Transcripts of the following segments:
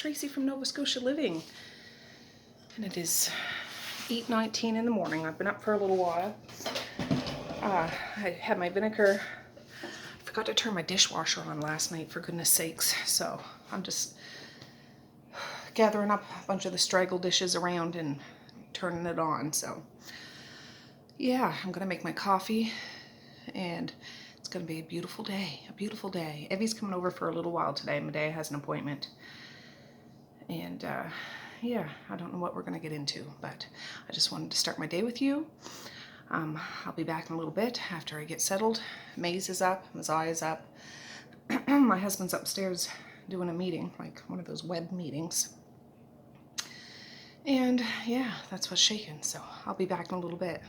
Tracey from Nova Scotia Living, and it is 8:19 in the morning. I've been up for a little while. I had my vinegar. I forgot to turn my dishwasher on last night, for goodness sakes, so I'm just gathering up a bunch of the straggle dishes around and turning it on. So yeah, I'm gonna make my coffee, and it's gonna be a beautiful day, a beautiful day. Evie's coming over for a little while today. Medea has an appointment, and yeah, I don't know what we're gonna get into, but I just wanted to start my day with you. I'll be back in a little bit after I get settled. Maze is up, Mazai is up. My husband's upstairs doing a meeting, like one of those web meetings. And yeah, that's what's shaking, so I'll be back in a little bit.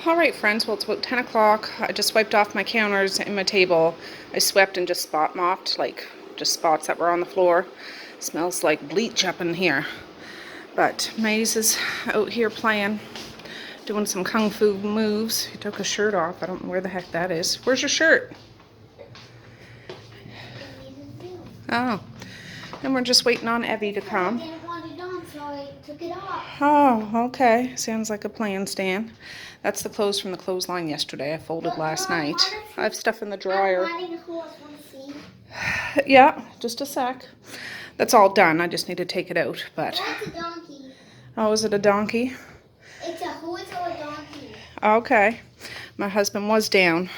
All right, friends, well, it's about 10 o'clock. I just wiped off my counters and my table. I swept and just spot mopped, like just spots that were on the floor. Smells like bleach up in here. But Maze is out here playing, doing some kung fu moves. He took his shirt off. I don't know where the heck that is. Where's your shirt? Oh, and we're just waiting on Evie to come. I didn't want it on, so I took it off. Oh, okay. Sounds like a plan, Stan. That's the clothes from the clothesline yesterday. I folded last night. I have stuff in the dryer. Yeah, just a sec. That's all done. I just need to take it out. But That's a donkey. oh, is it a donkey? It's a horse or a donkey. Okay. My husband was down,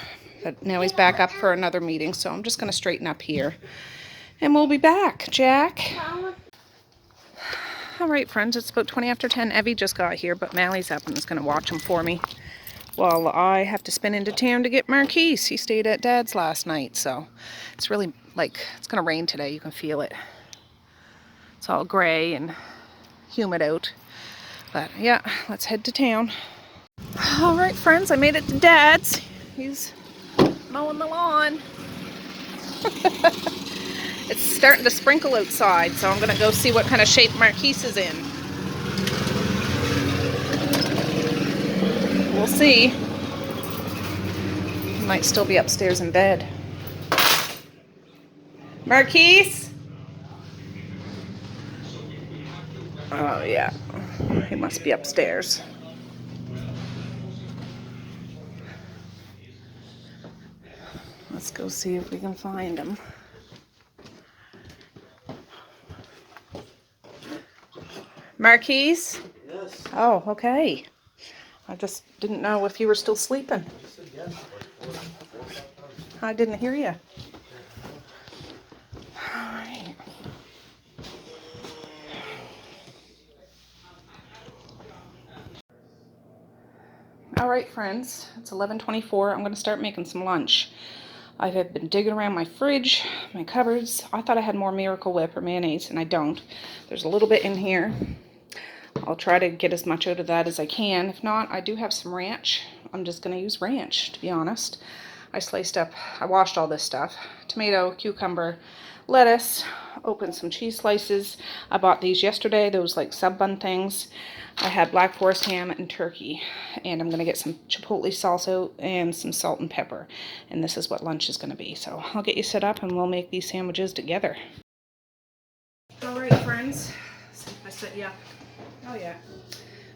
but now he's back up for another meeting, so I'm just going to straighten up here. And we'll be back, Jack. All right, friends, it's about 20 after 10. Evie just got here, but Mally's up and is going to watch him for me while I have to spin into town to get Marquise. He stayed at Dad's last night, so it's really like, it's going to rain today. You can feel it. It's all gray and humid out. But yeah, let's head to town. All right, friends, I made it to Dad's. He's mowing the lawn. It's starting to sprinkle outside, so I'm gonna go see what kind of shape Marquise is in. We'll see. He might still be upstairs in bed. Marquise? Oh yeah, he must be upstairs. Let's go see if we can find him. Marquise? Yes. Oh, okay. I just didn't know if you were still sleeping. I didn't hear you. All right. All right, friends. It's 11:24. I'm going to start making some lunch. I have been digging around my fridge, my cupboards. I thought I had more Miracle Whip or mayonnaise, and I don't. There's a little bit in here. I'll try to get as much out of that as I can. If not, I do have some ranch. I'm just going to use ranch, to be honest. I washed all this stuff. Tomato, cucumber, lettuce, opened some cheese slices. I bought these yesterday, those like sub bun things. I had Black Forest ham and turkey, and I'm going to get some chipotle salsa and some salt and pepper. And this is what lunch is going to be. So I'll get you set up and we'll make these sandwiches together. All right, friends. I set you up. Oh yeah,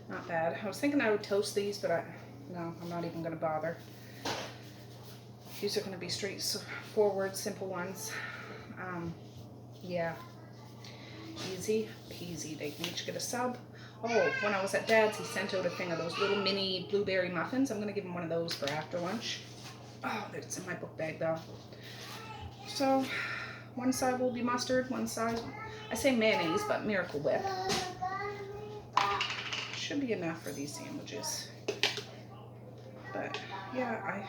not bad. I was thinking I would toast these, but no, I'm not even going to bother. These are going to be straightforward, simple ones. Yeah, easy peasy. They can each get a sub. Oh, when I was at Dad's, he sent out a thing of those little mini blueberry muffins. I'm going to give him one of those for after lunch. Oh, it's in my book bag though. So, one side will be mustard, one side, I say mayonnaise, but Miracle Whip. Should be enough for these sandwiches. But yeah,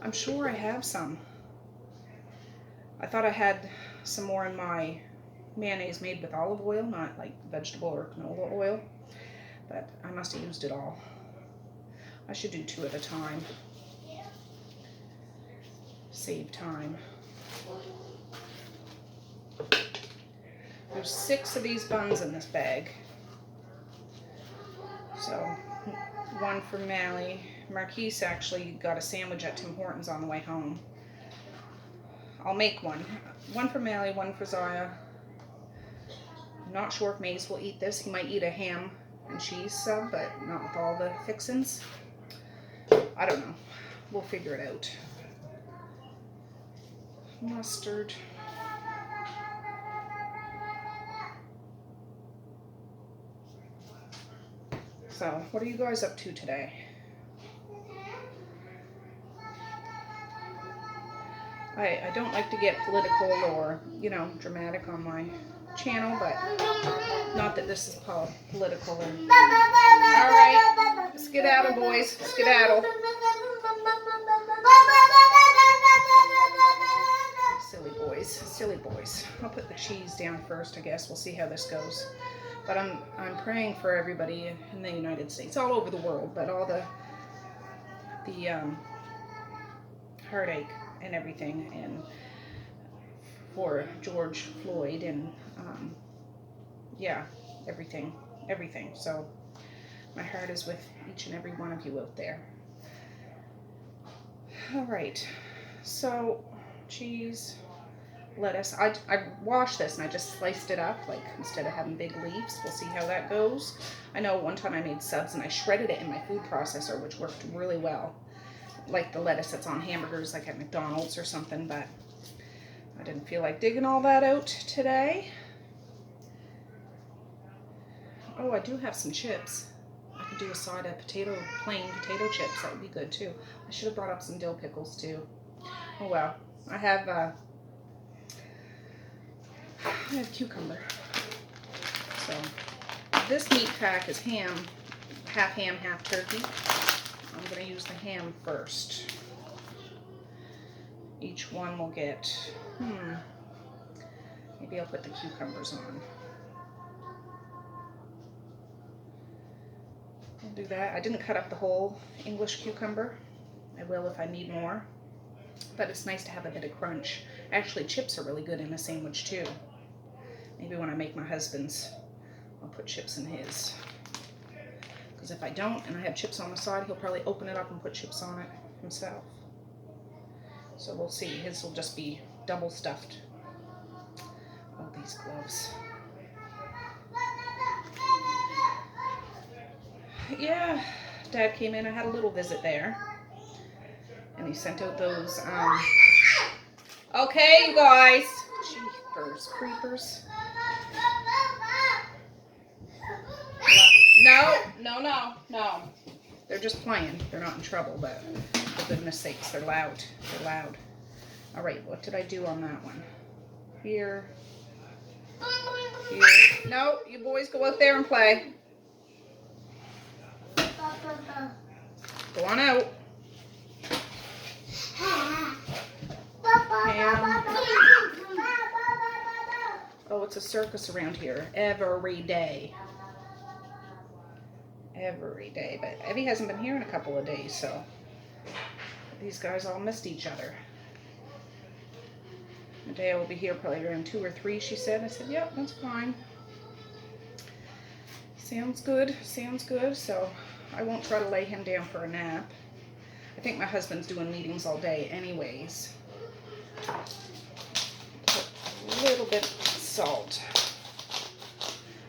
I'm sure I have some. I thought I had some more in my mayonnaise made with olive oil, not like vegetable or canola oil, but I must have used it all. I should do 2 at a time. Save time. There's 6 of these buns in this bag. So, one for Mally. Marquise actually got a sandwich at Tim Hortons on the way home. I'll make one. One for Melly, one for Zaya. I'm not sure if Maze will eat this. He might eat a ham and cheese sub, but not with all the fixins. I don't know. We'll figure it out. Mustard. So, what are you guys up to today? I don't like to get political or, you know, dramatic on my channel, but not that this is political. And... All right, skedaddle, boys, skedaddle. Silly boys, silly boys. I'll put the cheese down first, I guess. We'll see how this goes. But I'm praying for everybody in the United States, all over the world, but all the heartache and everything, and for George Floyd, and yeah, everything. So my heart is with each and every one of you out there. All right, so cheese, lettuce. I washed this and I just sliced it up, like, instead of having big leaves. We'll see how that goes. I know one time I made subs and I shredded it in my food processor, which worked really well, like the lettuce that's on hamburgers, like at McDonald's or something, but I didn't feel like digging all that out today. Oh, I do have some chips. I could do a side of plain potato chips. That would be good too. I should have brought up some dill pickles too. Oh well. I have cucumber. So this meat pack is ham, half turkey. I'm going to use the ham first. Each one will get, maybe I'll put the cucumbers on. I'll do that. I didn't cut up the whole English cucumber. I will if I need more. But it's nice to have a bit of crunch. Actually, chips are really good in a sandwich too. Maybe when I make my husband's, I'll put chips in his. Because if I don't, and I have chips on the side, he'll probably open it up and put chips on it himself. So we'll see. His will just be double stuffed. Oh, these gloves. Yeah, Dad came in. I had a little visit there. And he sent out those, okay, you guys. Jeepers creepers. No. They're just playing. They're not in trouble, but for goodness sakes, they're loud. They're loud. All right, what did I do on that one? Here. No, you boys go out there and play. Go on out. Ham. Oh, it's a circus around here every day. Every day, but Evie hasn't been here in a couple of days, so these guys all missed each other. Medea will be here probably around 2 or 3, she said. I said, yep, that's fine. Sounds good, so I won't try to lay him down for a nap. I think my husband's doing meetings all day anyways. Put a little bit of salt.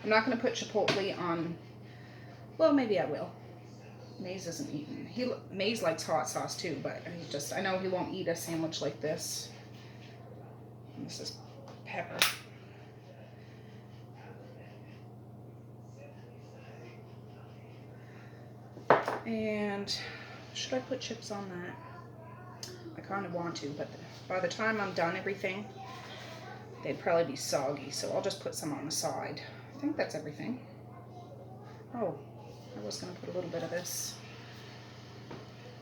I'm not going to put chipotle on. Well, maybe I will. Maze isn't eating. Maze likes hot sauce too, but I know he won't eat a sandwich like this. And this is pepper. And should I put chips on that? I kind of want to, but by the time I'm done everything, they'd probably be soggy, so I'll just put some on the side. I think that's everything. Oh. I was going to put a little bit of this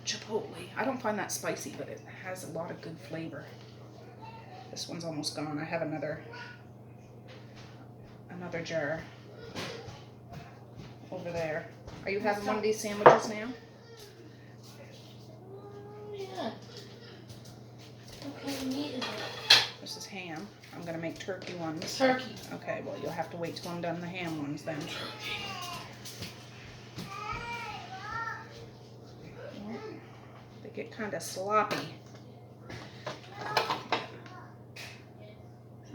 chipotle. I don't find that spicy, but it has a lot of good flavor. This one's almost gone. I have another jar over there. Are you having one of these sandwiches now? Yeah. What kind of meat is it? This is ham. I'm going to make turkey ones. Turkey. Okay, well, you'll have to wait till I'm done the ham ones then. They get kind of sloppy.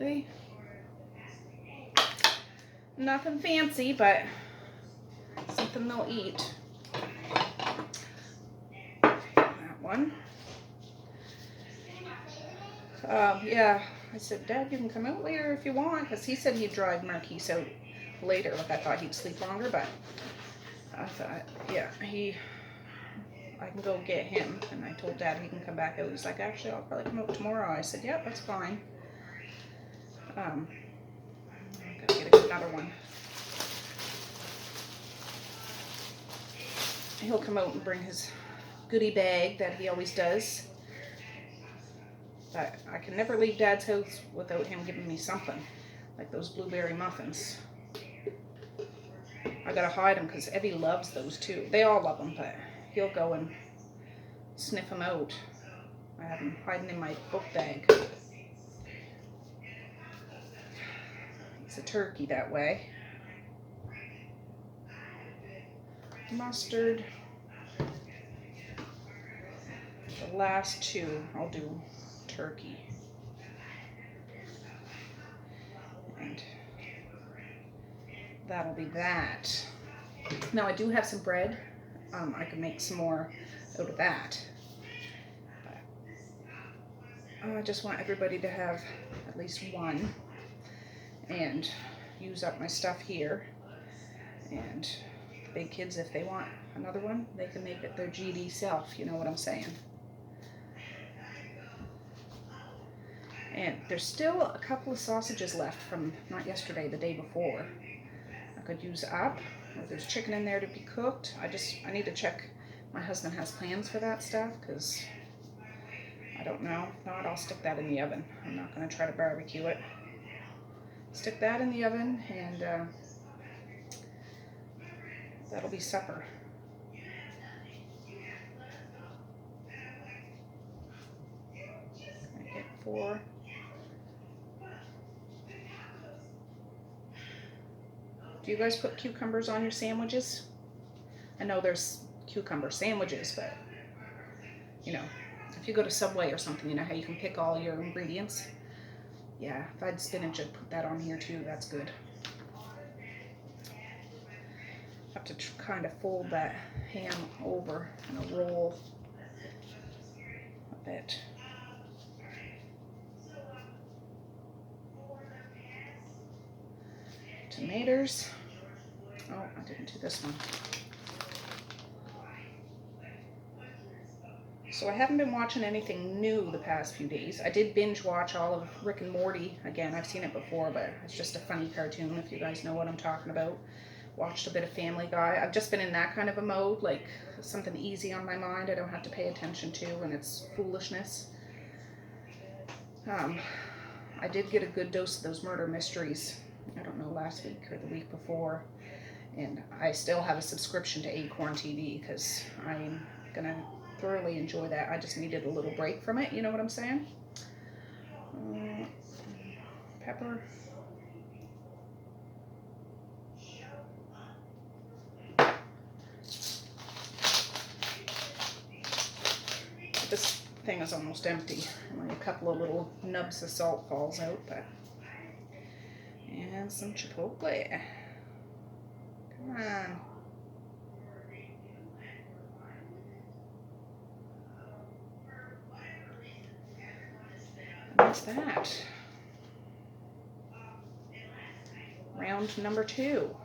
They nothing fancy, but something they'll eat. That one. Yeah, I said, Dad, you can come out later if you want, because he said he'd drive Marquise out later. Like, I thought he'd sleep longer, but I thought, yeah, I can go get him. And I told Dad he can come back out. He's like, actually, I'll probably come out tomorrow. I said, yep, that's fine. I'm gonna get another one. He'll come out and bring his goodie bag that he always does. But I can never leave Dad's house without him giving me something, like those blueberry muffins. I gotta hide them because Evie loves those too. They all love them, but he'll go and sniff them out. I have them hiding in my book bag. It's a turkey that way. Mustard. The last two I'll do turkey. And that'll be that. Now I do have some bread. I can make some more out of that. But I just want everybody to have at least one and use up my stuff here. And the big kids, if they want another one, they can make it their GD self. You know what I'm saying? And there's still a couple of sausages left from not yesterday, the day before. I could use up, or there's chicken in there to be cooked. I need to check. My husband has plans for that stuff, because I don't know. If not, I'll stick that in the oven. I'm not going to try to barbecue it. Stick that in the oven, and that'll be supper. I get 4. Do you guys put cucumbers on your sandwiches? I know there's cucumber sandwiches, but you know, if you go to Subway or something, you know how you can pick all your ingredients? Yeah, if I had spinach, I'd put that on here too. That's good. Have to kind of fold that ham over in a roll a bit. Tomatoes. Oh, I didn't do this one. So I haven't been watching anything new the past few days. I did binge watch all of Rick and Morty again. I've seen it before, but it's just a funny cartoon if you guys know what I'm talking about. Watched a bit of Family Guy. I've just been in that kind of a mode, like something easy on my mind I don't have to pay attention to, and it's foolishness. I did get a good dose of those murder mysteries. I don't know, last week or the week before. And I still have a subscription to Acorn TV because I'm going to thoroughly enjoy that. I just needed a little break from it, you know what I'm saying? Pepper. This thing is almost empty. Only a couple of little nubs of salt falls out, but... And some chipotle. Come on. And that's that. Round number 2.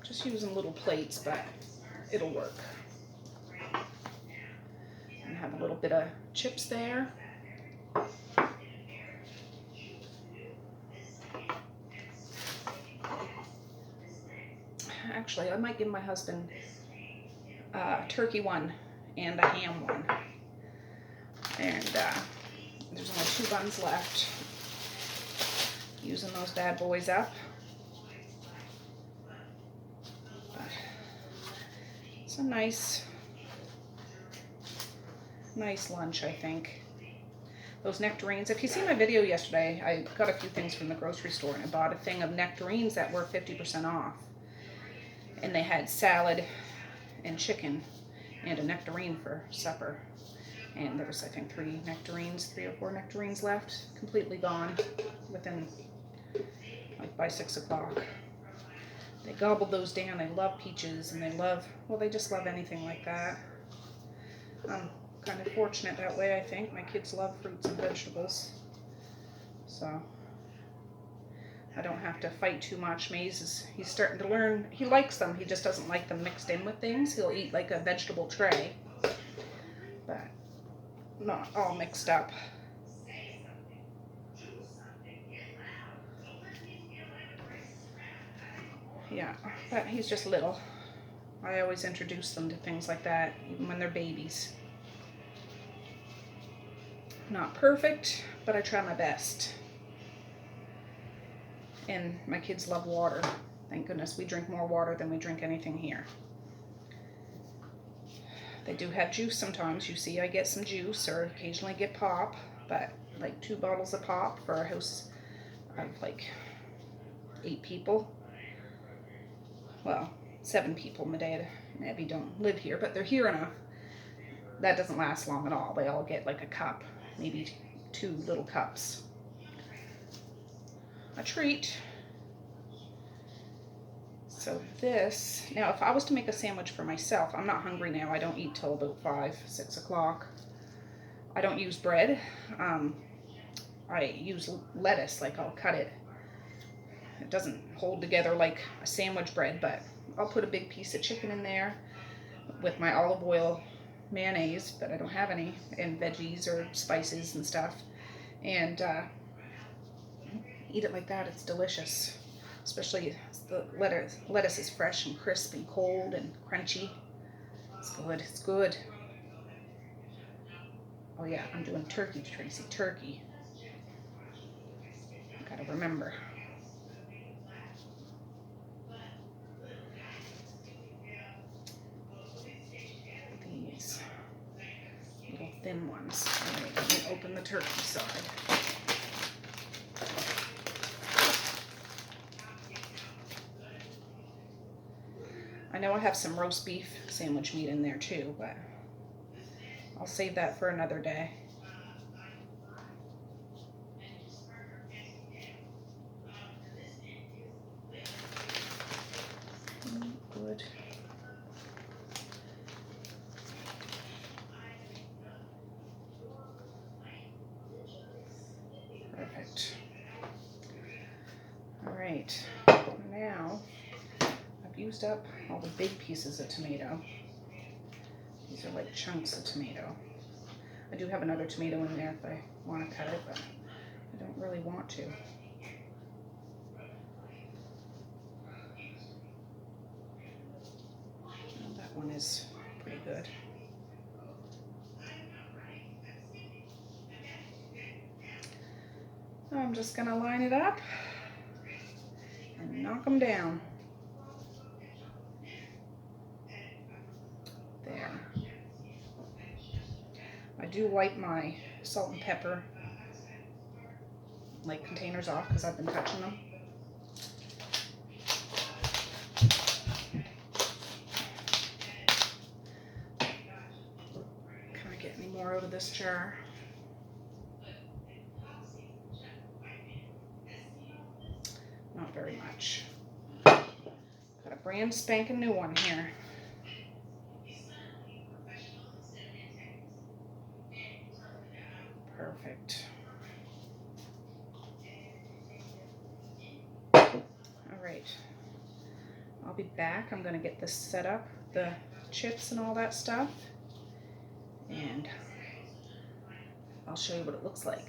Just using little plates, but it'll work. And have a little bit of chips there. Actually, I might give my husband a turkey one and a ham one. And there's only 2 buns left. Using those bad boys up. But it's a nice lunch, I think. Those nectarines. If you see my video yesterday, I got a few things from the grocery store and I bought a thing of nectarines that were 50% off. And they had salad and chicken and a nectarine for supper. And there was, I think, 3 or 4 nectarines left, completely gone within, like, by 6 o'clock. They gobbled those down. They love peaches, and they just love anything like that. I'm kind of fortunate that way, I think. My kids love fruits and vegetables. So I don't have to fight too much. He's starting to learn. He likes them. He just doesn't like them mixed in with things. He'll eat like a vegetable tray, but not all mixed up. Yeah, but he's just little. I always introduce them to things like that, even when they're babies. Not perfect, but I try my best. And my kids love water. Thank goodness we drink more water than we drink anything here. They do have juice sometimes. You see I get some juice or occasionally get pop, but like 2 bottles of pop for a house of like 8 people. Well, 7 people. My dad and Abby don't live here, but they're here enough. That doesn't last long at all. They all get like a cup, maybe 2 little cups. A treat. So this, now if I was to make a sandwich for myself, I'm not hungry now. I don't eat till about 5, 6 o'clock. I don't use bread. I use lettuce, like I'll cut it. It doesn't hold together like a sandwich bread, but I'll put a big piece of chicken in there with my olive oil, mayonnaise, but I don't have any, and veggies or spices and stuff. And eat it like that. It's delicious, especially the lettuce is fresh and crisp and cold and crunchy. It's good. It's good. Oh yeah, I'm doing turkey, Tracey. Turkey. I gotta remember. These little thin ones. Anyway, let me open the turkey side. I know I have some roast beef sandwich meat in there too, but I'll save that for another day. Good. Perfect. All right, now I've used up all the big pieces of tomato. These are like chunks of tomato. I do have another tomato in there if I want to cut it, but I don't really want to. And that one is pretty good. I'm just going to line it up and knock them down. There. I do wipe my salt and pepper like containers off because I've been touching them. Can I get any more out of this jar? Not very much. Got a brand spanking new one here. Perfect. All right. I'll be back. I'm going to get this set up, the chips and all that stuff, and I'll show you what it looks like.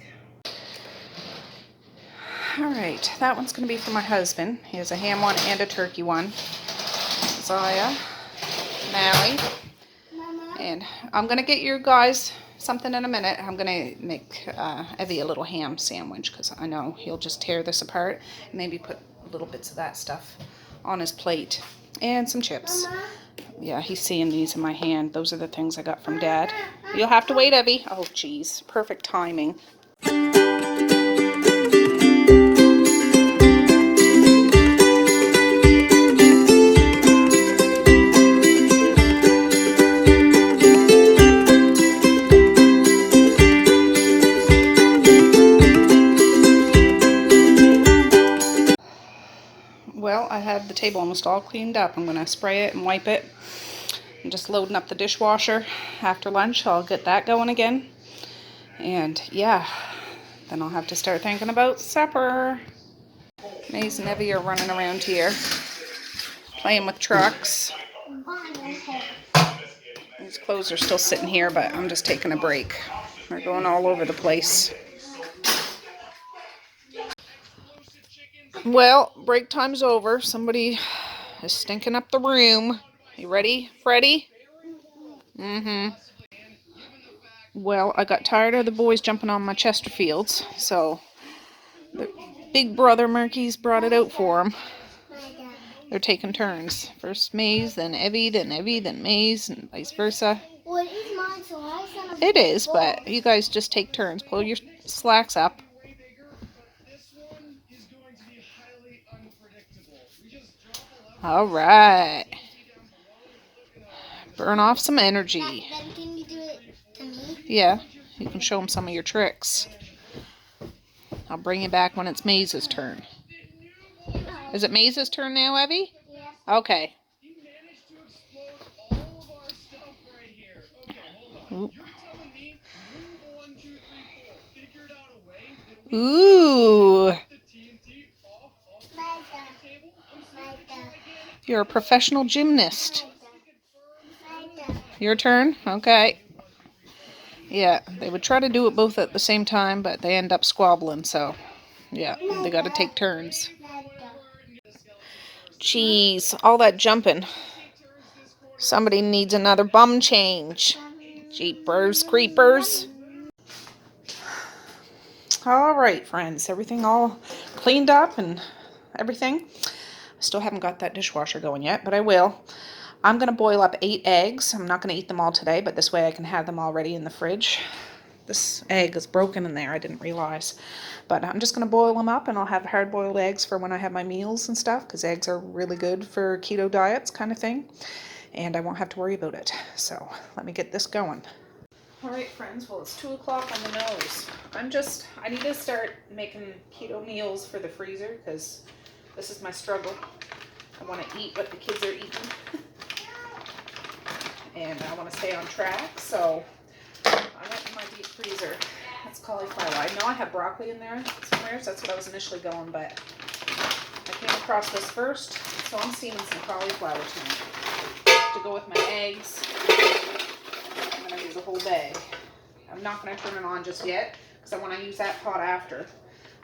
All right, that one's going to be for my husband. He has a ham one and a turkey one. Zaya, Mally, and I'm going to get you guys something in a minute. I'm going to make Evie a little ham sandwich because I know he'll just tear this apart and maybe put little bits of that stuff on his plate and some chips. Mama? Yeah, he's seeing these in my hand. Those are the things I got from Dad. You'll have to wait, Evie. Oh, geez. Perfect timing. table almost all cleaned up. I'm going to spray it and wipe it. I'm just loading up the dishwasher after lunch. I'll get that going again. And yeah, then I'll have to start thinking about supper. Maze and Evie are running around here, playing with trucks. These clothes are still sitting here, but I'm just taking a break. They're going all over the place. Well, break time's over. Somebody is stinking up the room. You ready, Freddie? Mm-hmm. Well, I got tired of the boys jumping on my Chesterfields, so the big brother Murky's brought it out for them. They're taking turns. First Maze, then Evie, then Evie, then Maze, and vice versa. Well, it is mine, so I sent a It is, but you guys just take turns. Pull your slacks up. All right. Burn off some energy. Then can you do it to me? Yeah, you can show them some of your tricks. I'll bring you back when it's Maze's turn. Is it Maze's turn now, Evie? Yeah. Okay. Ooh. You're a professional gymnast. Your turn? Okay. Yeah, they would try to do it both at the same time, but they end up squabbling, so yeah, they gotta take turns. Jeez, all that jumping. Somebody needs another bum change. Jeepers creepers. Alright, friends, everything all cleaned up and everything. I still haven't got that dishwasher going yet, but I will. I'm going to boil up 8 eggs. I'm not going to eat them all today, but this way I can have them already in the fridge. This egg is broken in there, I didn't realize. But I'm just going to boil them up, and I'll have hard-boiled eggs for when I have my meals and stuff, because eggs are really good for keto diets kind of thing. And I won't have to worry about it. So let me get this going. Alright, friends, well, it's 2 o'clock on the nose. I need to start making keto meals for the freezer, because this is my struggle. I want to eat what the kids are eating. And I want to stay on track, so I went to my deep freezer. That's cauliflower. I know I have broccoli in there somewhere, so that's what I was initially going, but I came across this first, so I'm steaming some cauliflower tonight to go with my eggs. I'm going to use a whole bag. I'm not going to turn it on just yet, because I want to use that pot after.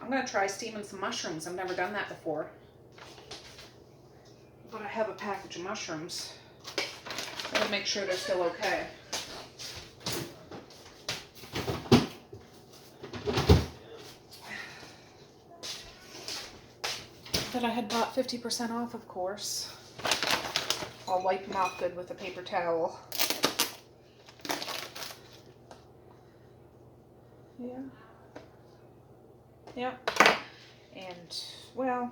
I'm going to try steaming some mushrooms. I've never done that before. But I have a package of mushrooms. I'm going to make sure they're still okay. That I had bought 50% off, of course. I'll wipe them off good with a paper towel. Yeah. Yep. And, well,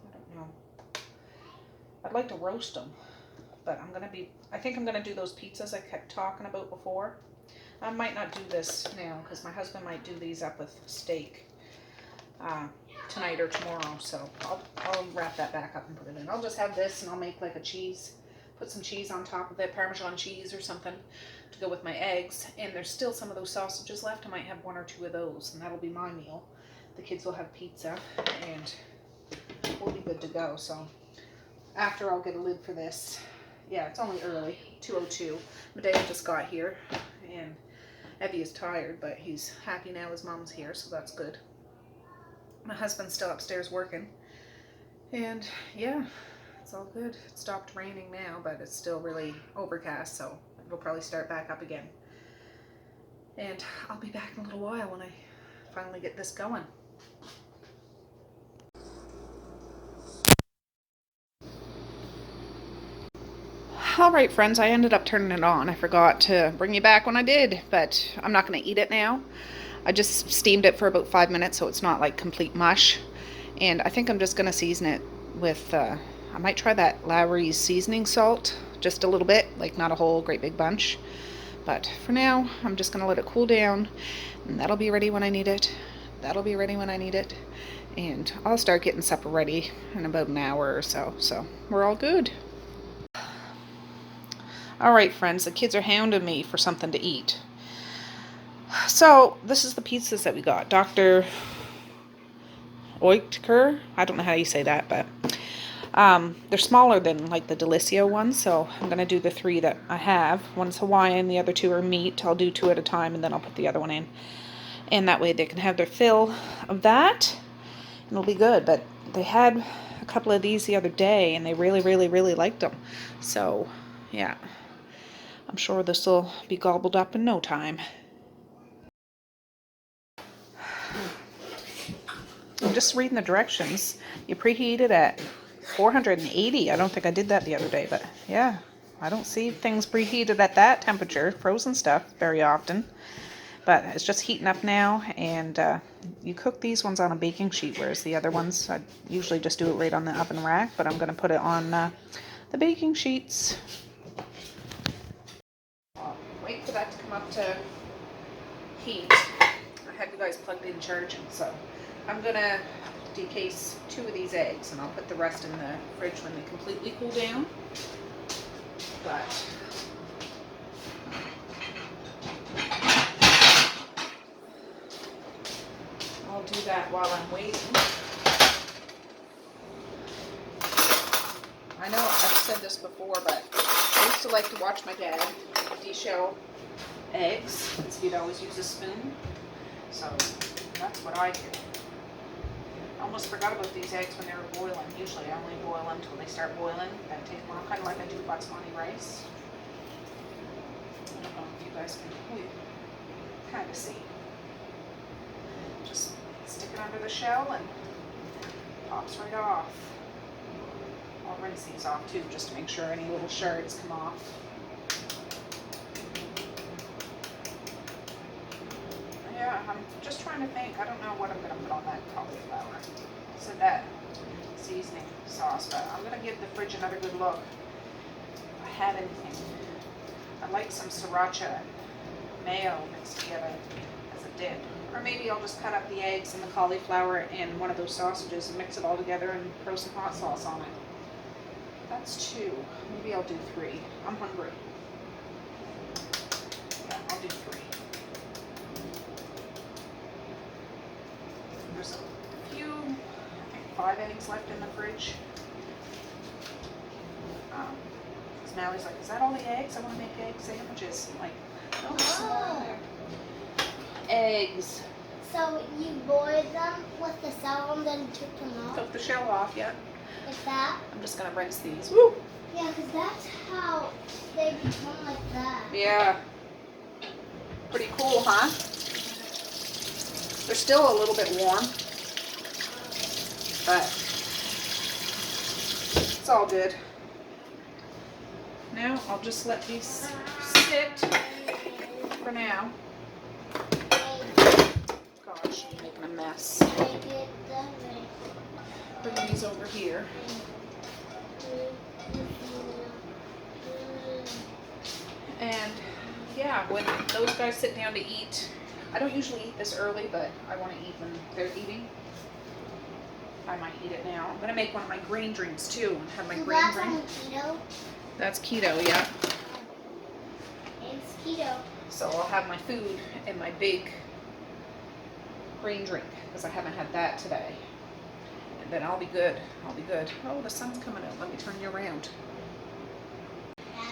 I don't know. I'd like to roast them, but I think I'm going to do those pizzas I kept talking about before. I might not do this now, because my husband might do these up with steak tonight or tomorrow, so I'll wrap that back up and put it in. I'll just have this, and I'll make like a cheese, put some cheese on top of it, Parmesan cheese or something, to go with my eggs. And there's still some of those sausages left. I might have 1 or 2 of those, and that'll be my meal. The kids will have pizza, and we'll be good to go. So after, I'll get a lid for this. Yeah, it's only early, 2:02. Medea just got here, and Evie is tired, but he's happy now his mom's here, so that's good. My husband's still upstairs working, and yeah, it's all good. It stopped raining now, but it's still really overcast, so it'll probably start back up again. And I'll be back in a little while when I finally get this going. Alright, friends, I ended up turning it on. I forgot to bring you back when I did, but I'm not going to eat it now. I just steamed it for about 5 minutes, so it's not like complete mush. And I think I'm just going to season it with, I might try that Lowry's seasoning salt, just a little bit, like not a whole great big bunch. But for now, I'm just going to let it cool down, and that'll be ready when I need it. That'll be ready when I need it. And I'll start getting supper ready in about an hour or so. So we're all good. All right, friends, the kids are hounding me for something to eat. So this is the pizzas that we got. Dr. Oetker. I don't know how you say that, but they're smaller than like the Delicio ones, so I'm going to do the 3 that I have. One's Hawaiian, the other 2 are meat. I'll do 2 at a time, and then I'll put the other one in. And that way they can have their fill of that, and it'll be good. But they had a couple of these the other day, and they really, really, really liked them. So, yeah, I'm sure this will be gobbled up in no time. I'm just reading the directions. You preheat it at 480. I don't think I did that the other day, but yeah, I don't see things preheated at that temperature, frozen stuff, very often. But it's just heating up now, and you cook these ones on a baking sheet, whereas the other ones, I usually just do it right on the oven rack, but I'm going to put it on the baking sheets. I'll wait for that to come up to heat. I have you guys plugged in charging, so I'm going to decase 2 of these eggs, and I'll put the rest in the fridge when they completely cool down. But I'll do that while I'm waiting. I know I've said this before, but I used to like to watch my dad deshell eggs, because he'd always use a spoon. So that's what I do. I almost forgot about these eggs when they were boiling. Usually I only boil them until they start boiling. Then take them off, kind of like I do basmati rice. I don't know if you guys can kind of see. Just stick it under the shell and pops right off. I'll rinse these off too, just to make sure any little shards come off. Yeah, I'm just trying to think. I don't know what I'm going to put on that cauliflower. So that seasoning sauce, but I'm going to give the fridge another good look. If I had anything. I like some sriracha mayo mixed together as a dip. Or maybe I'll just cut up the eggs and the cauliflower and one of those sausages and mix it all together and throw some hot sauce on it. That's 2. Maybe I'll do 3. I'm hungry. Yeah, I'll do 3. There's a few, I think 5 eggs left in the fridge. Because Mally's like, is that all the eggs? I want to make egg sandwiches. I'm like, no, there's some more in there. Eggs. So you boil them with the shell and then took them off? Took the shell off, yeah. Like that? I'm just going to rinse these. Woo! Yeah, because that's how they become like that. Yeah. Pretty cool, huh? They're still a little bit warm, but it's all good. Now I'll just let these sit for now. Gosh, I'm making a mess. Bring these over here. And yeah, when those guys sit down to eat, I don't usually eat this early, but I want to eat when they're eating. I might eat it now. I'm going to make one of my green drinks too and have my green drink. Keto? That's keto, yeah. It's keto. So I'll have my food and my big green drink because I haven't had that today. And then I'll be good. I'll be good. Oh, the sun's coming out. Let me turn you around.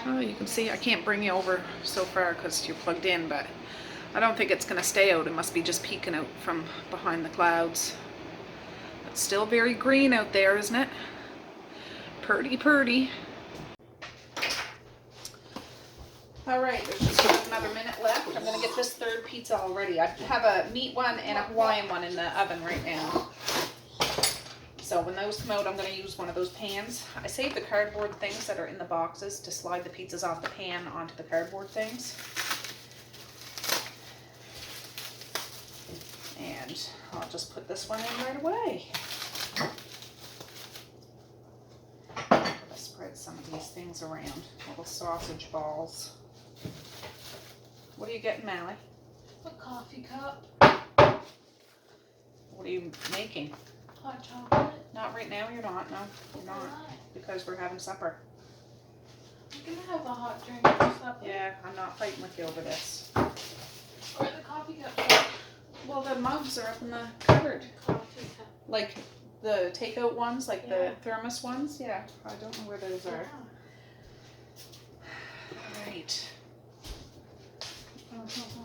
Oh, you can see I can't bring you over so far because you're plugged in, but I don't think it's going to stay out. It must be just peeking out from behind the clouds. It's still very green out there, isn't it? Purty, purty. All right, there's just about another minute left. I'm going to get this 3rd pizza all ready. I have a meat one and a Hawaiian one in the oven right now. So when those come out, I'm going to use one of those pans. I saved the cardboard things that are in the boxes to slide the pizzas off the pan onto the cardboard things. And I'll just put this one in right away. I'm going to spread some of these things around, little sausage balls. What are you getting, Mally? A coffee cup. What are you making? hot chocolate? Not right now, you're not. No, you're not. Because we're having supper. I'm gonna have a hot drink for supper. Yeah, I'm not fighting with you over this. Where are the coffee cups? Well, the mugs are up in the cupboard. Coffee cup. Like the takeout ones, like Yeah. the thermos ones. Yeah, I don't know where those are. Right.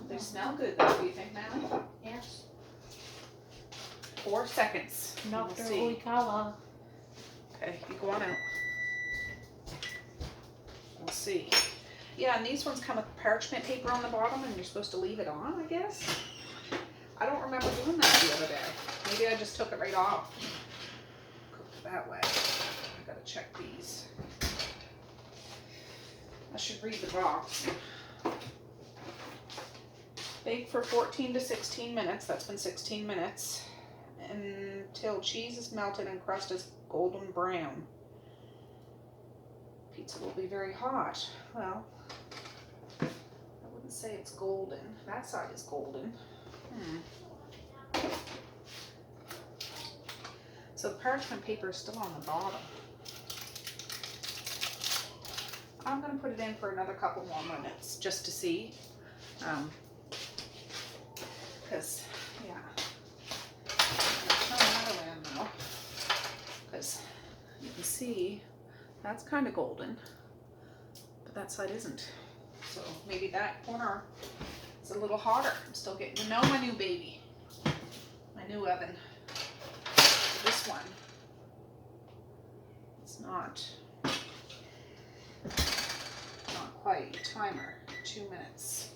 They smell good though, do you think, Natalie? Yes. 4 seconds. Not We'll their see. holy color. Okay, you go on out. We'll see. Yeah, and these ones come with parchment paper on the bottom and you're supposed to leave it on, I guess. I don't remember doing that the other day. Maybe I just took it right off. Cooked it that way. I gotta check these. I should read the box. Bake for 14 to 16 minutes. That's been 16 minutes. Until cheese is melted and crust is golden brown. Pizza will be very hot. Well, I wouldn't say it's golden. That side is golden. So the parchment paper is still on the bottom. I'm going to put it in for another couple more minutes just to see. Because, yeah. I'm going to turn that around now. Because you can see that's kind of golden, but that side isn't. So maybe that corner is a little hotter. I'm still getting to know my new baby, my new oven. This one, it's not quite. Timer, 2 minutes.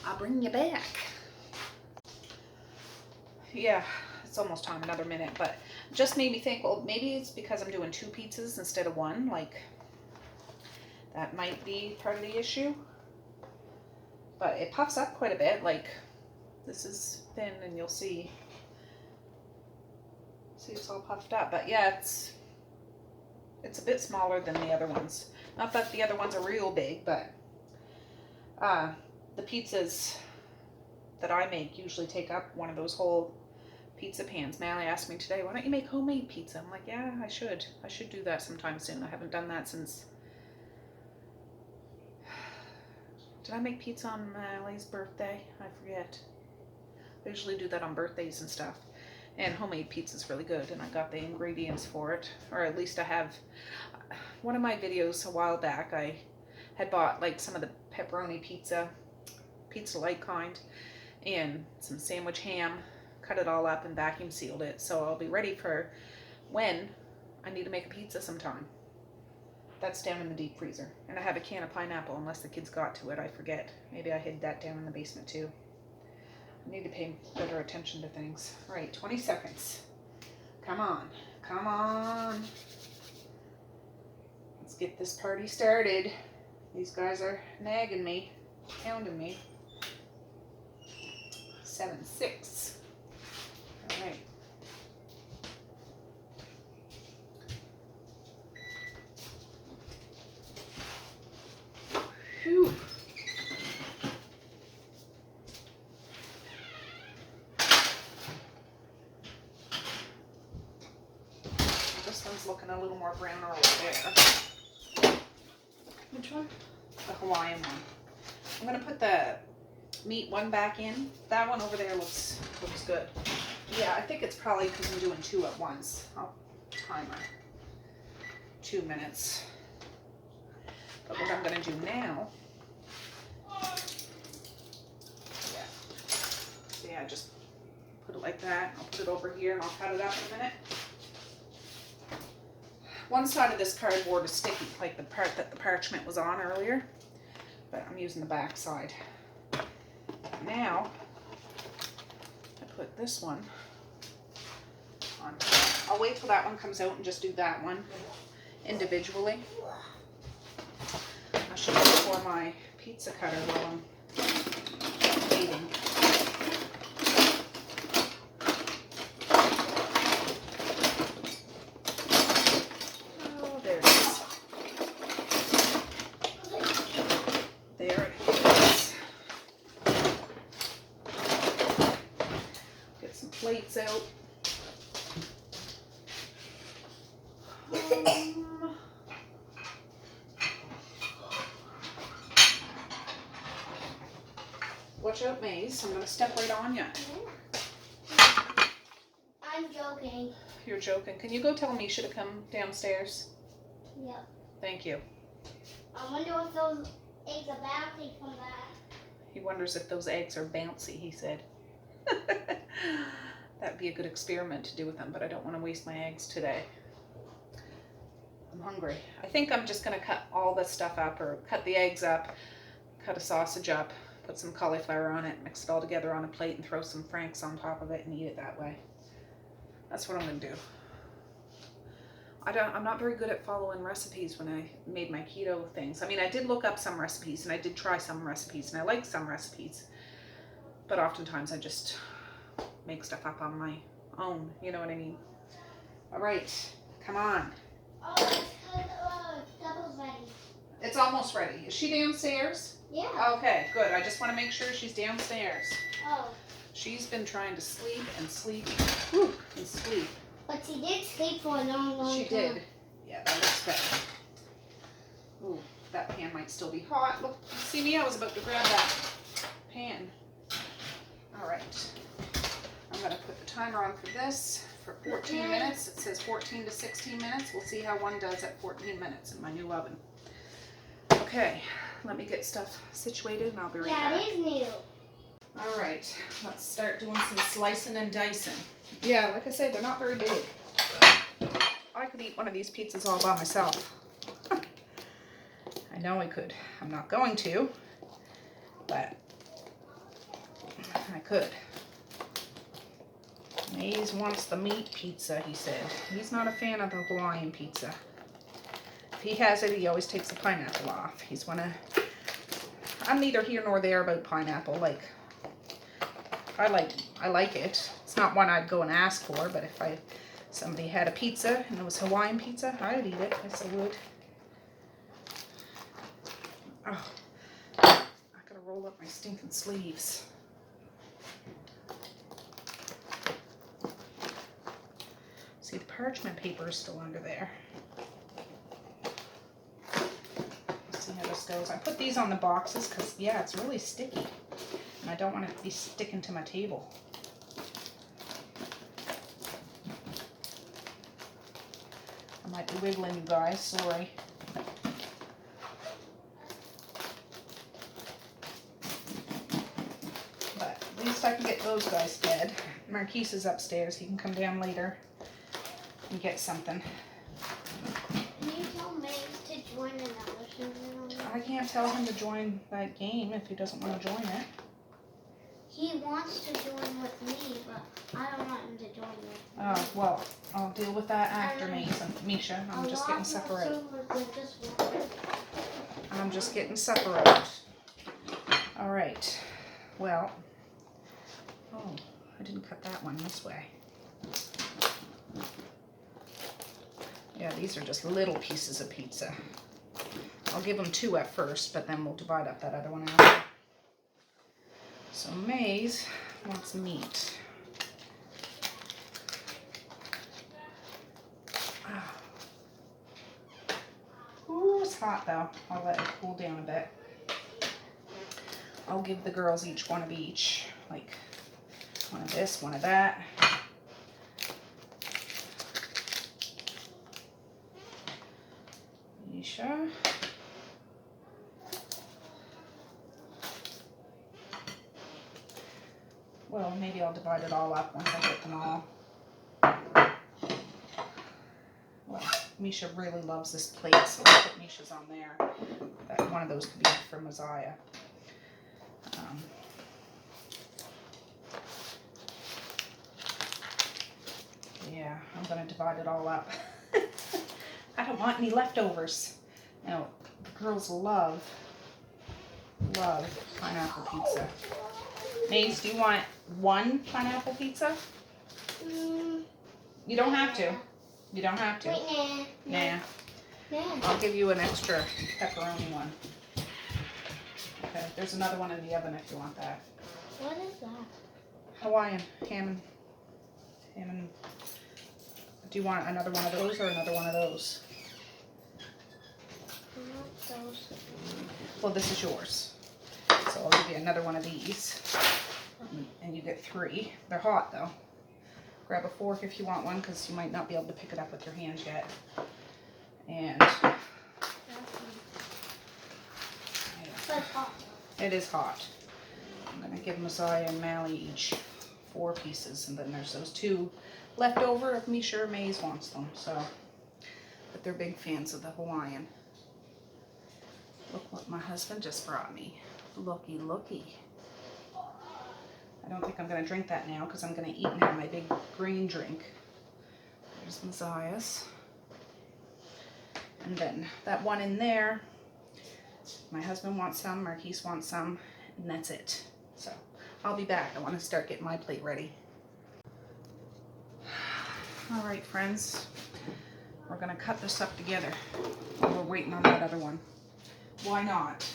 I'll bring you back. Yeah, it's almost time, another minute, but just made me think, well, maybe it's because I'm doing 2 pizzas instead of 1, like, that might be part of the issue. But it puffs up quite a bit, like, this is thin and you'll see it's all puffed up, but yeah, it's a bit smaller than the other ones. Not that the other ones are real big, but the pizzas that I make usually take up one of those whole pizza pans. Mally asked me today, why don't you make homemade pizza? I'm like, yeah, I should. I should do that sometime soon. I haven't done that since... Did I make pizza on Mally's birthday? I forget. I usually do that on birthdays and stuff. And homemade pizza is really good, and I got the ingredients for it. Or at least I have... One of my videos a while back, I had bought like some of the pepperoni pizza light kind, and some sandwich ham, cut it all up and vacuum sealed it. So I'll be ready for when I need to make a pizza sometime. That's down in the deep freezer. And I have a can of pineapple, unless the kids got to it, I forget. Maybe I hid that down in the basement too. I need to pay better attention to things. All right, 20 seconds. Come on, come on. Let's get this party started. These guys are nagging me, pounding me. 7-6. All right. Whew. This one's looking a little more brown over there. Which one? The Hawaiian one. I'm gonna put the meat one back in. That one over there looks good. Yeah, I think it's probably because I'm doing 2 at once. I'll timer. 2 minutes. But what I'm gonna do now, yeah, just put it like that. I'll put it over here and I'll cut it up in a minute. One side of this cardboard is sticky, like the part that the parchment was on earlier, but I'm using the back side. Now, I put this one on top. I'll wait till that one comes out and just do that one individually. I should look for my pizza cutter while I'm waiting. Oh, there it is. There it is. Get some plates out. watch out, Maze. I'm going to step right on you. Yeah. I'm joking. You're joking. Can you go tell Misha to come downstairs? Yep. Thank you. I wonder if those eggs are bouncy from that. He wonders if those eggs are bouncy, he said. That'd be a good experiment to do with them, but I don't want to waste my eggs today. I'm hungry. I think I'm just going to cut all this stuff up, or cut the eggs up, cut a sausage up, put some cauliflower on it, mix it all together on a plate, and throw some Franks on top of it and eat it that way. That's what I'm going to do. I'm not very good at following recipes when I made my keto things. I mean, I did look up some recipes and I did try some recipes and I like some recipes, but oftentimes I just make stuff up on my own, you know what I mean? All right, come on. Oh, it's because double's ready. It's almost ready. Is she downstairs? Yeah. Okay, good. I just want to make sure she's downstairs. Oh. She's been trying to sleep and sleep, whew, and sleep. But she did sleep for a long time. She did. Yeah, that looks better. Ooh, that pan might still be hot. Look, you see me? I was about to grab that pan. All right. I'm going to put the timer on for this for 14 minutes. It says 14 to 16 minutes. We'll see how one does at 14 minutes in my new oven. Okay, let me get stuff situated and I'll be right back. Yeah, it is new. All right, let's start doing some slicing and dicing. Yeah, like I said, they're not very big. I could eat one of these pizzas all by myself. I know I could. I'm not going to, but I could. Maze wants the meat pizza, he said. He's not a fan of the Hawaiian pizza. If he has it, he always takes the pineapple off. He's I'm neither here nor there about pineapple. Like, I like it. It's not one I'd go and ask for, but if somebody had a pizza and it was Hawaiian pizza, I'd eat it. Yes, I would. Oh, I gotta roll up my stinking sleeves. See, the parchment paper is still under there. Let's see how this goes. I put these on the boxes because, yeah, it's really sticky. And I don't want it to be sticking to my table. I might be wiggling, you guys. Sorry. But at least I can get those guys fed. Marquise is upstairs. He can come down later and get something. Can you tell Meg to join another server? I can't tell him to join that game if he doesn't want to join it. He wants to join with me, but I don't want him to join me. Oh, well, I'll deal with that after Misha. I'm just getting supper out. I'm just getting supper out. All right. Well, oh, I didn't cut that one this way. Yeah, these are just little pieces of pizza. I'll give them 2 at first, but then we'll divide up that other one after. So Maze wants meat. Ooh, it's hot though. I'll let it cool down a bit. I'll give the girls each one of each. Like one of this, one of that. Misha. Well, maybe I'll divide it all up once I get them all. Well, Misha really loves this plate, so I'll put Misha's on there. But one of those could be for Messiah. Yeah, I'm going to divide it all up. I don't want any leftovers. Now, the girls love pineapple pizza. Maze, do you want 1 pineapple pizza? You don't have to. You don't have to. Wait, Nah. Nah. I'll give you an extra pepperoni one. Okay, there's another one in the oven if you want that. What is that? Hawaiian ham and do you want another one of those or another one of those? I want those. Well, this is yours. So So I'll give you another one of these. And you get 3. They're hot though. Grab a fork if you want one, because you might not be able to pick it up with your hands yet. And But hot. it is hot. I'm going to give Messiah and Mally each 4 pieces, and then there's those 2 left over if Misha or Maze wants them. So, but they're big fans of the Hawaiian. Look what my husband just brought me. Looky, looky. I don't think I'm going to drink that now because I'm going to eat and have my big green drink. There's Messiah's. And then that one in there, my husband wants some, Marquise wants some, and that's it. So I'll be back. I want to start getting my plate ready. All right, friends. We're going to cut this up together while we're waiting on that other one. Why not?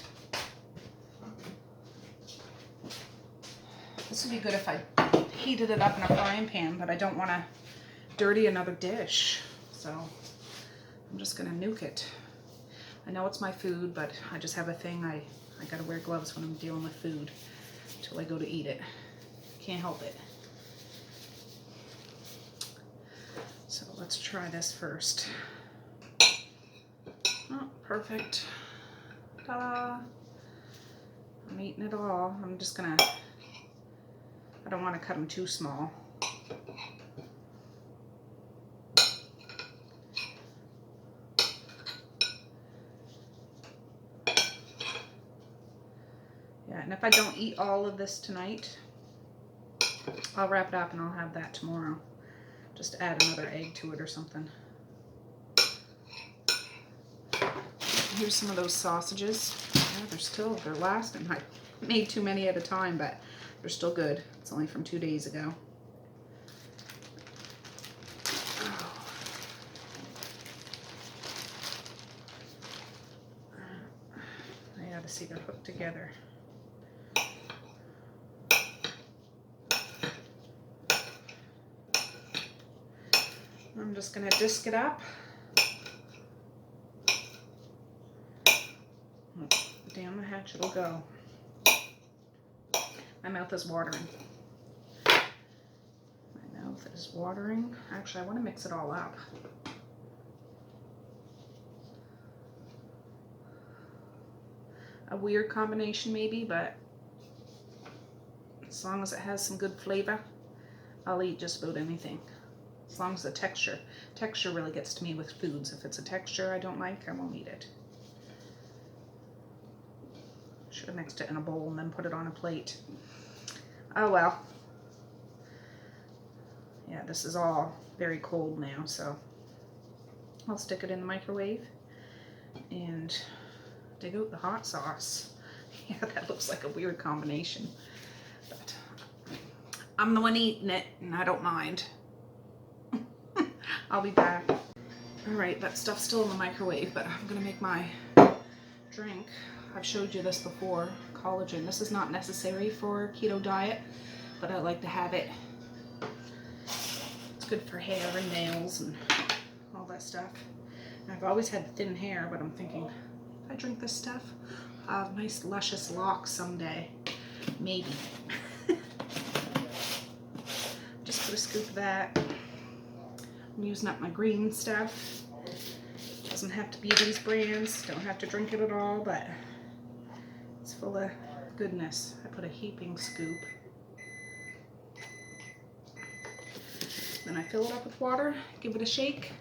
This would be good if I heated it up in a frying pan, but I don't want to dirty another dish. So I'm just going to nuke it. I know it's my food, but I just have a thing. I got to wear gloves when I'm dealing with food until I go to eat it. Can't help it. So let's try this first. Oh, perfect. Ta-da! I'm eating it all. I'm just going to... I don't want to cut them too small. Yeah, and if I don't eat all of this tonight, I'll wrap it up and I'll have that tomorrow. Just add another egg to it or something. Here's some of those sausages. Yeah, they're lasting. I made too many at a time, but they're still good. It's only from 2 days ago. Yeah, to see they're hooked together. I'm just gonna disc it up. Down the hatch it'll go. My mouth is watering. My mouth is watering. Actually, I want to mix it all up. A weird combination maybe, but as long as it has some good flavor, I'll eat just about anything. As long as the texture really gets to me with foods. If it's a texture I don't like, I won't eat it. Should have mixed it in a bowl and then put it on a plate. Oh well. Yeah, this is all very cold now, so I'll stick it in the microwave and dig out the hot sauce. Yeah, that looks like a weird combination, but I'm the one eating it and I don't mind. I'll be back. All right, that stuff's still in the microwave, but I'm gonna make my drink. I've showed you this before, collagen. This is not necessary for keto diet, but I like to have it. It's good for hair and nails and all that stuff. And I've always had thin hair, but I'm thinking, if I drink this stuff, I'll have nice luscious locks someday. Maybe. Just put a scoop of that. I'm using up my green stuff. Doesn't have to be these brands, don't have to drink it at all, but it's full of goodness. I put a heaping scoop. Then I fill it up with water, give it a shake,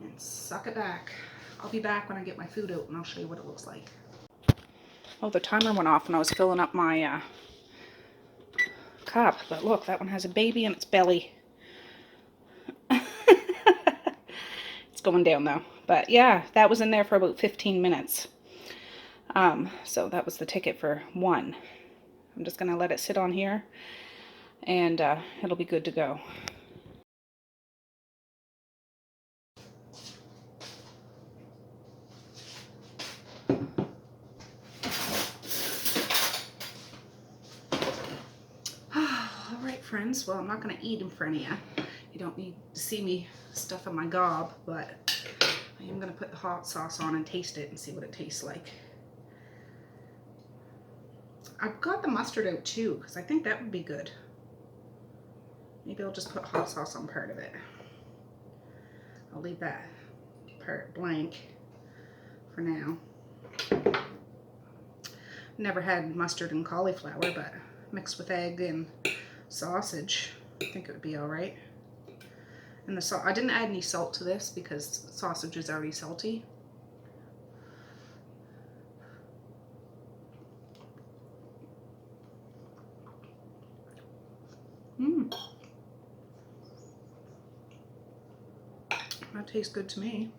and suck it back. I'll be back when I get my food out and I'll show you what it looks like. Oh, the timer went off when I was filling up my cup, but look, that one has a baby in its belly. It's going down though. But yeah, that was in there for about 15 minutes. So that was the ticket for 1. I'm just gonna let it sit on here and it'll be good to go. All right, friends. Well, I'm not gonna eat in front of you. You don't need to see me stuffing my gob, but I am gonna put the hot sauce on and taste it and see what it tastes like. I've got the mustard out too, because I think that would be good. Maybe I'll just put hot sauce on part of it. I'll leave that part blank for now. Never had mustard and cauliflower, but mixed with egg and sausage, I think it would be all right. And the salt, I didn't add any salt to this because sausage is already salty. Mmm. That tastes good to me.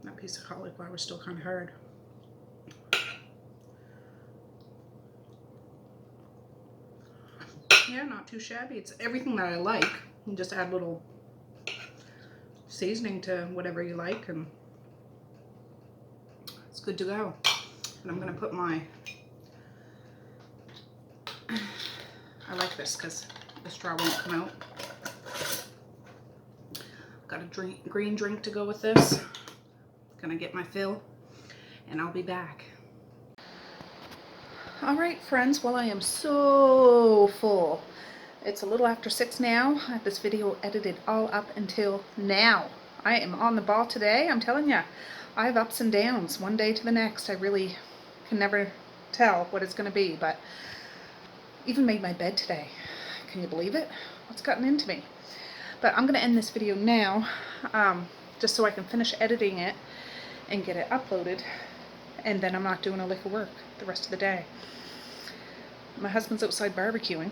That piece of cauliflower is still kind of hard. Yeah, not too shabby. It's everything that I like. You just add a little seasoning to whatever you like and it's good to go. And I'm going to put my, I like this because the straw won't come out. Got a green drink to go with this. Gonna get my fill and I'll be back. All right, friends, well, I am so full. It's a little after 6 now. I have this video edited all up until now. I am on the ball today. I'm telling you, I have ups and downs one day to the next. I really can never tell what it's gonna be, but even made my bed today. Can you believe it? What's gotten into me? But I'm gonna end this video now, just so I can finish editing it and get it uploaded, and then I'm not doing a lick of work the rest of the day. My husband's outside barbecuing.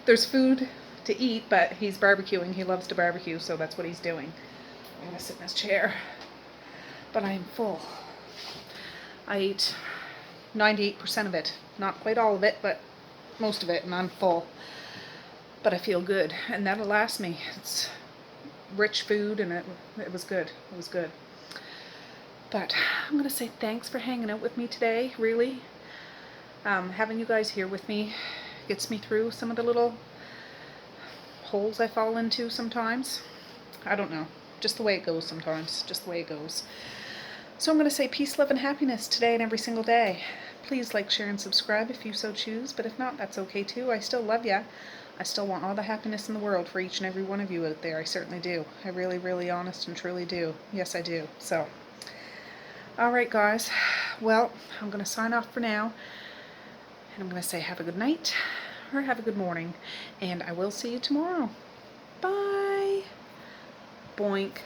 There's food to eat, but he's barbecuing. He loves to barbecue, so that's what he's doing. I'm gonna sit in his chair. But I am full. I ate 98% of it. Not quite all of it, but most of it, and I'm full. But I feel good, and that'll last me. It's rich food, and it was good. It was good. But I'm going to say thanks for hanging out with me today, really. Having you guys here with me gets me through some of the little holes I fall into sometimes. I don't know. Just the way it goes sometimes. Just the way it goes. So I'm going to say peace, love, and happiness today and every single day. Please like, share, and subscribe if you so choose. But if not, that's okay too. I still love ya. I still want all the happiness in the world for each and every one of you out there. I certainly do. I really, really honest and truly do. Yes, I do. So, all right, guys. Well, I'm going to sign off for now. And I'm going to say have a good night or have a good morning. And I will see you tomorrow. Bye. Boink.